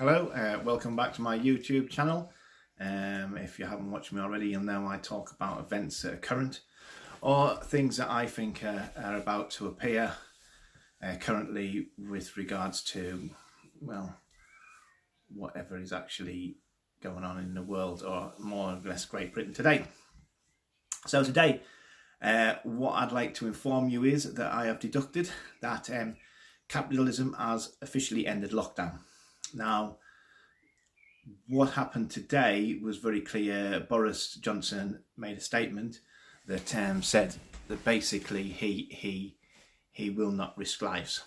Hello, welcome back to my YouTube channel. If you haven't watched me already, you'll know I talk about events that are current or things that I think are about to appear currently with regards to, well, whatever is actually going on in the world, or more or less Great Britain today. So today, what I'd like to inform you is that I have deducted that capitalism has officially ended lockdown. Now, what happened today was very clear. Boris Johnson made a statement that said that basically he will not risk lives.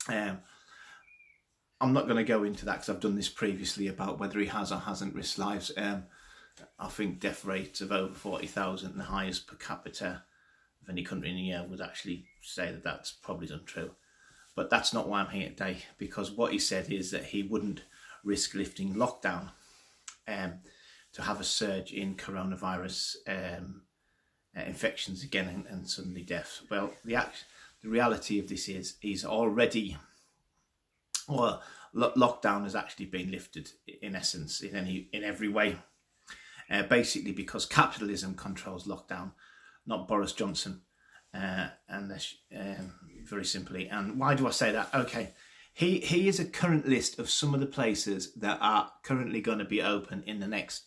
I'm not going to go into that because I've done this previously about whether he has or hasn't risked lives. I think death rates of over 40,000, the highest per capita of any country in a year, would actually say that that's probably untrue. But that's not why I'm here today, because what he said is that he wouldn't risk lifting lockdown to have a surge in coronavirus infections again and suddenly deaths. Well, the reality of this is he's already, well, lockdown has actually been lifted in essence in every way. Basically because capitalism controls lockdown, not Boris Johnson. Very simply. And why do I say that? Okay, he is a current list of some of the places that are currently going to be open in the next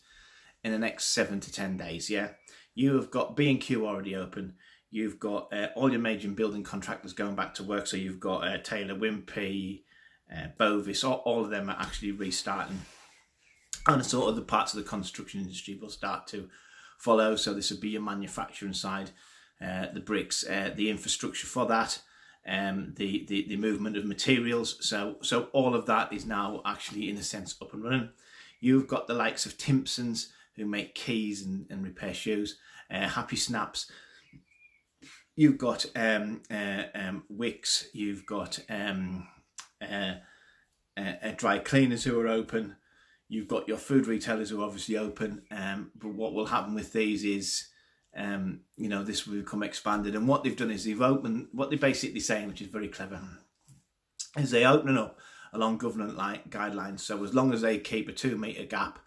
7 to 10 days. Yeah, you have got B&Q already open. You've got all your major building contractors going back to work. So you've got Taylor Wimpey, Bovis, all of them are actually restarting. And sort of the parts of the construction industry will start to follow. So this would be your manufacturing side, the bricks, the infrastructure for that, the movement of materials. So all of that is now actually, in a sense, up and running. You've got the likes of Timpsons, who make keys and repair shoes, Happy Snaps. You've got Wicks. You've got dry cleaners who are open. You've got your food retailers who are obviously open. But what will happen with these is, this will become expanded. And what they've done is they've opened, what they're basically saying, which is very clever, is they open up along government guidelines. So as long as they keep a 2 metre gap,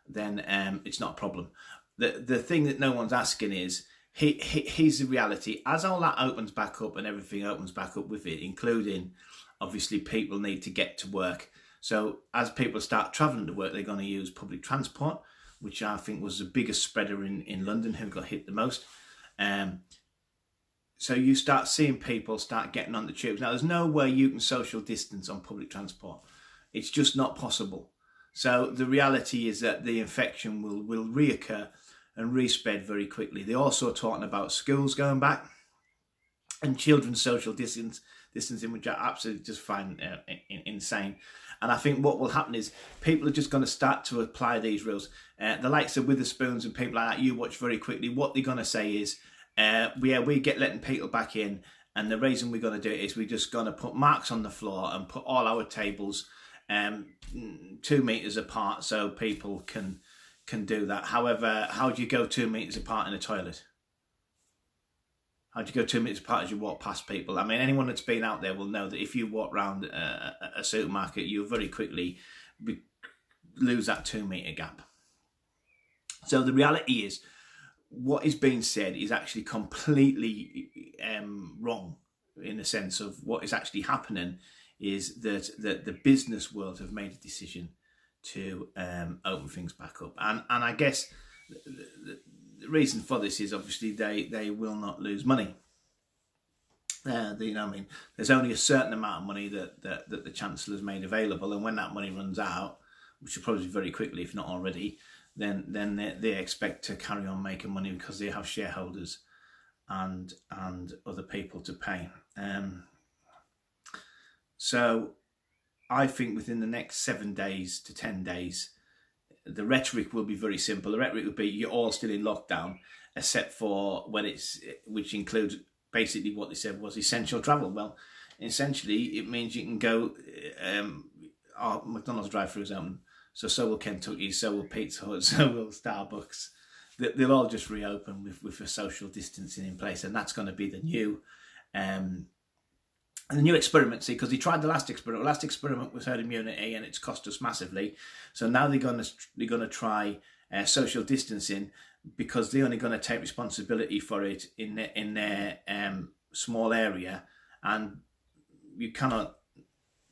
then it's not a problem. The thing that no one's asking is, here's the reality. As all that opens back up and everything opens back up with it, including obviously people need to get to work. So as people start travelling to work, they're going to use public transport, which I think was the biggest spreader in London, who got hit the most. So you start seeing people start getting on the tubes. Now, there's no way you can social distance on public transport. It's just not possible. So the reality is that the infection will reoccur and respread very quickly. They're also talking about schools going back and children's social distancing, which I absolutely just find insane. And I think what will happen is people are just going to start to apply these rules. The likes of Witherspoons and people like that, you watch very quickly. What they're going to say is, we get letting people back in, and the reason we're going to do it is we're just going to put marks on the floor and put all our tables 2 meters apart so people can do that. However, how do you go 2 meters apart in a toilet? How do you go 2 meters apart as you walk past people? I mean, anyone that's been out there will know that if you walk around a supermarket, you'll very quickly lose that 2 meter gap. So the reality is, what is being said is actually completely wrong, in the sense of what is actually happening is that the business world have made a decision to open things back up. And I guess the reason for this is obviously they will not lose money. There's only a certain amount of money that the Chancellor's made available, and when that money runs out, which will probably be very quickly, if not already, then they expect to carry on making money because they have shareholders and other people to pay. So I think within the next 7 days to 10 days, the rhetoric will be very simple. The rhetoric will be, you're all still in lockdown, except for which includes basically what they said was essential travel. Well, essentially, it means you can go, our McDonald's drive-thru is open, so will Kentucky, so will Pizza Hut, so will Starbucks. They'll all just reopen with a social distancing in place, and that's going to be the new And the new experiment, see, because they tried the last experiment. The last experiment was herd immunity, and it's cost us massively. So now they're going to try social distancing, because they're only going to take responsibility for it in their small area, and you cannot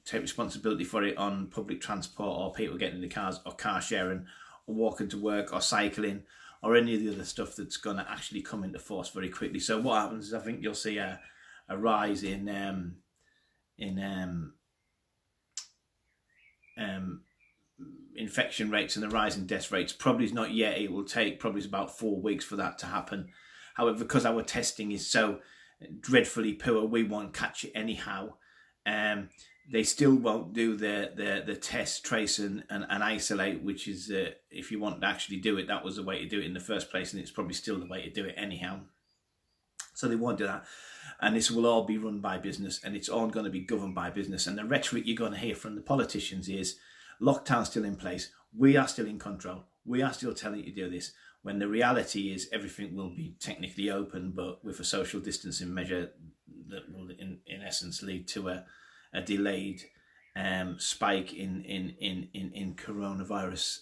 take responsibility for it on public transport, or people getting in the cars, or car sharing, or walking to work, or cycling, or any of the other stuff that's going to actually come into force very quickly. So what happens is, I think you'll see a rise in infection rates and the rise in death rates. Probably not yet. It will take probably about 4 weeks for that to happen. However, because our testing is so dreadfully poor, we won't catch it anyhow. They still won't do the test, trace and isolate, which is, if you want to actually do it, that was the way to do it in the first place, and it's probably still the way to do it anyhow. So they won't do that. And this will all be run by business, and it's all going to be governed by business. And the rhetoric you're going to hear from the politicians is, lockdown's still in place, we are still in control, we are still telling you to do this, when the reality is everything will be technically open, but with a social distancing measure that will in essence lead to a delayed spike in coronavirus.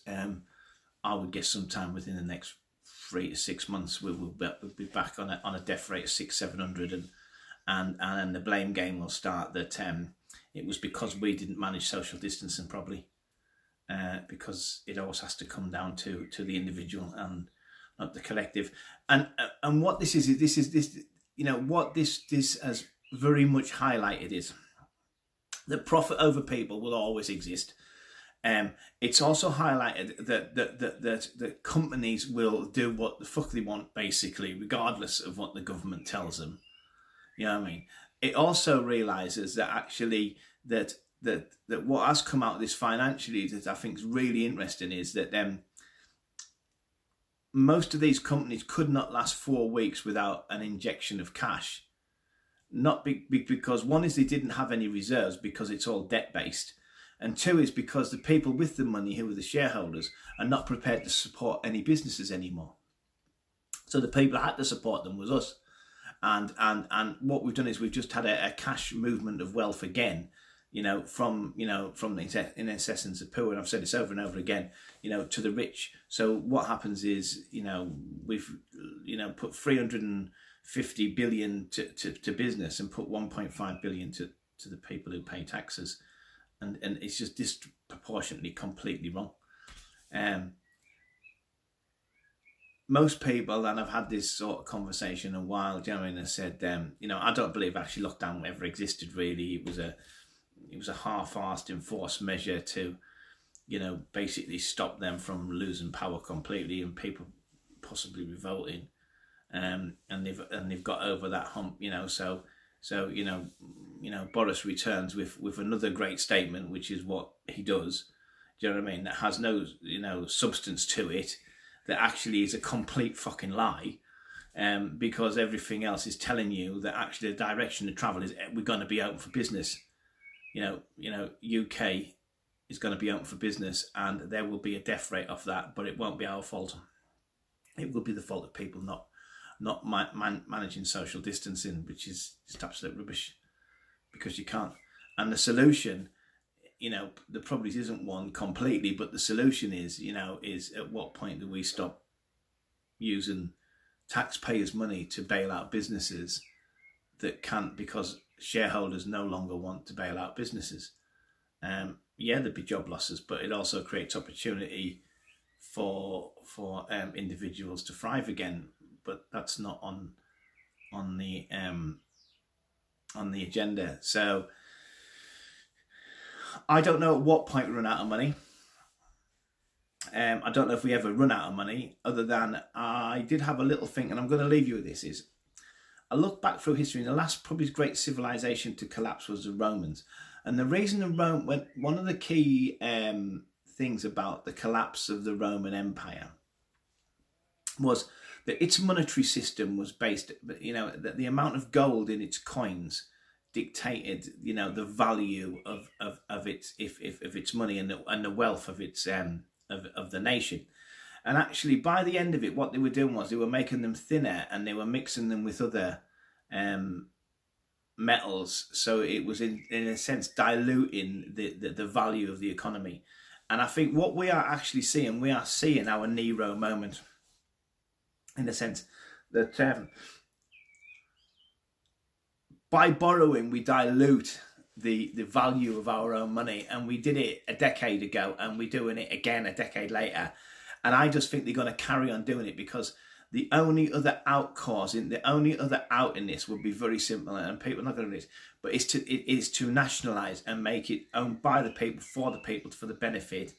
I would guess sometime within the next 3 to 6 months we'll be back on a death rate of 600-700, and then the blame game will start that it was because we didn't manage social distancing properly, because it always has to come down to the individual and not the collective. And what this is what this has very much highlighted is that profit over people will always exist. It's also highlighted that companies will do what the fuck they want, basically, regardless of what the government tells them. You know what I mean? It also realises that actually that what has come out of this financially that I think is really interesting is that most of these companies could not last 4 weeks without an injection of cash. Not because, one is they didn't have any reserves because it's all debt based, and two is because the people with the money, who are the shareholders, are not prepared to support any businesses anymore. So the people that had to support them was us. And what we've done is we've just had a cash movement of wealth again, from the in essence the poor, and I've said this over and over again, to the rich. So what happens is, we've put 350 billion to business and put 1.5 billion to the people who pay taxes, and it's just disproportionately completely wrong. Most people, and I've had this sort of conversation a while, have said, I don't believe actually lockdown ever existed really. It was a half-assed enforced measure to, basically stop them from losing power completely and people possibly revolting. And they've got over that hump, So Boris returns with another great statement, which is what he does. Do you know what I mean? That has no substance to it. That actually is a complete fucking lie, because everything else is telling you that actually the direction of travel is we're going to be open for business. UK is going to be open for business, and there will be a death rate of that, but it won't be our fault. It will be the fault of people not managing social distancing, which is just absolute rubbish, because you can't. And the solution, there probably isn't one completely, but the solution is at what point do we stop using taxpayers' money to bail out businesses that can't, because shareholders no longer want to bail out businesses. There'd be job losses, but it also creates opportunity for individuals to thrive again. But that's not on the agenda. So I don't know at what point we run out of money. I don't know if we ever run out of money, other than I did have a little think, and I'm going to leave you with this, is I look back through history, and the last probably great civilization to collapse was the Romans. And the reason one of the key things about the collapse of the Roman Empire was that its monetary system was based, that the amount of gold in its coins dictated, the value of its money and the wealth of its of the nation. And actually, by the end of it, what they were doing was they were making them thinner, and they were mixing them with other metals, so it was in a sense diluting the value of the economy. And I think what we are actually seeing, we are seeing our Nero moment, in the sense that by borrowing we dilute the value of our own money, and we did it a decade ago and we're doing it again a decade later. And I just think they're going to carry on doing it, because the only other the only other out in this would be very simple, and people are not going to do this, but it is to nationalise and make it owned by the people, for the benefit,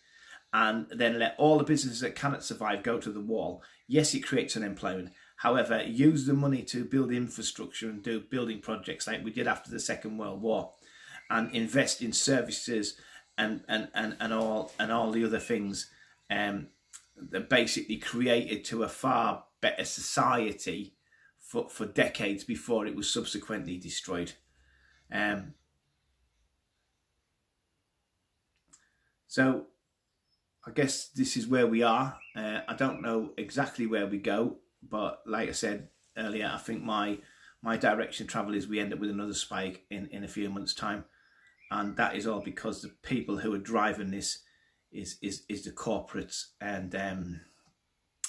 and then let all the businesses that cannot survive go to the wall. Yes, it creates unemployment. However, use the money to build infrastructure and do building projects like we did after the Second World War, and invest in services and all the other things that basically created to a far better society for decades before it was subsequently destroyed. So I guess this is where we are. I don't know exactly where we go, but like I said earlier, I think my direction of travel is we end up with another spike in a few months' time, and that is all because the people who are driving this is the corporates and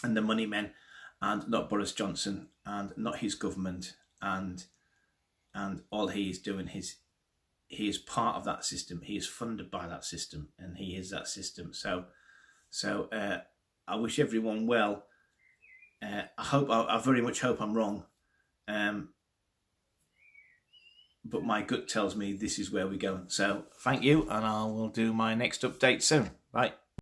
the money men, and not Boris Johnson and not his government, and all he is doing he is part of that system. He is funded by that system, and he is that system. So I wish everyone well. I very much hope I'm wrong, but my gut tells me this is where we're going. So thank you, and I will do my next update soon. Bye.